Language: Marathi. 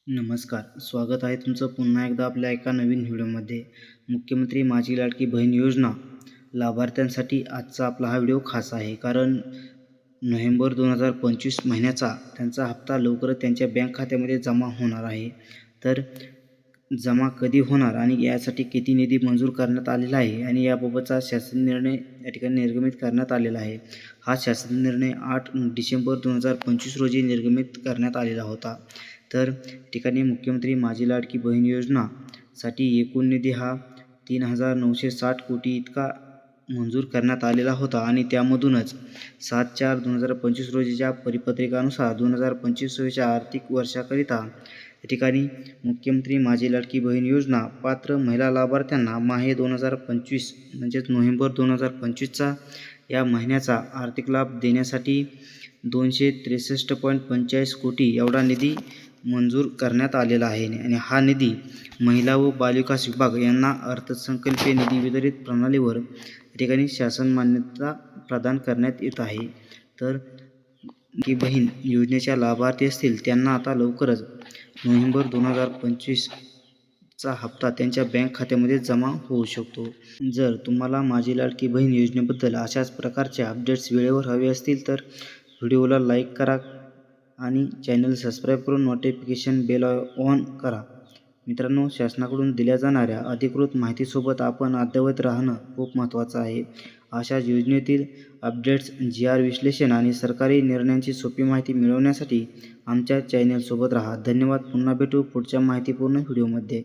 नमस्कार. स्वागत आहे तुमचं पुन्हा एकदा आपल्या एका नवीन व्हिडिओमध्ये. मुख्यमंत्री माझी लाडकी बहीण योजना लाभार्थ्यांसाठी आजचा आपला हा व्हिडिओ खास आहे. कारण नोव्हेंबर 2025 महिन्याचा त्यांचा हप्ता लवकरच त्यांच्या बँक खात्यामध्ये जमा होणार आहे. तर जमा कधी होणार आणि यासाठी किती निधी मंजूर करण्यात आलेला आहे आणि याबाबतचा शासन निर्णय या ठिकाणी निर्गमित करण्यात आलेला आहे. हा शासन निर्णय 8 डिसेंबर 2025 रोजी निर्गमित करण्यात आलेला होता. तर ठिकाणी मुख्यमंत्री माझी लाडकी बहीण योजनासाठी एकूण निधी हा 3,960 कोटी इतका मंजूर करण्यात आलेला होता आणि त्यामधूनच 7/4/2025 रोजीच्या परिपत्रकानुसार 2025-26 आर्थिक वर्षाकरिता या ठिकाणी मुख्यमंत्री माझी लाडकी बहीण योजना पात्र महिला लाभार्थ्यांना माहे 2025 म्हणजेच नोव्हेंबर 2025चा या महिन्याचा आर्थिक लाभ देण्यासाठी 263.45 कोटी एवढा निधी मंजूर करण्यात आलेला आहे आणि हा निधी महिला व बालविकास विभाग यांना अर्थसंकल्पीय निधी वितरित प्रणालीवर या ठिकाणी शासन मान्यता प्रदान करण्यात येत आहे. तर की बहीण योजनेच्या लाभार्थी असतील त्यांना आता लवकरच नोव्हेंबर 2025चा हप्ता त्यांच्या बँक खात्यामध्ये जमा होऊ शकतो. जर तुम्हाला माझी लाडकी बहीण योजनेबद्दल अशाच प्रकारचे अपडेट्स वेळेवर हवे असतील तर व्हिडिओला लाईक करा आणि चॅनल सबस्क्राईब करून नोटिफिकेशन बेल ऑन करा. मित्रांनो, शासनाकडून दिल्या जाणाऱ्या अधिकृत माहितीसोबत आपण अद्ययावत राहणं खूप महत्त्वाचं आहे. अशाच योजनेतील अपडेट्स, GR विश्लेषण आणि सरकारी निर्णयांची सोपी माहिती मिळवण्यासाठी आमच्या चॅनलसोबत राहा. धन्यवाद. पुन्हा भेटू पुढच्या माहितीपूर्ण व्हिडिओमध्ये.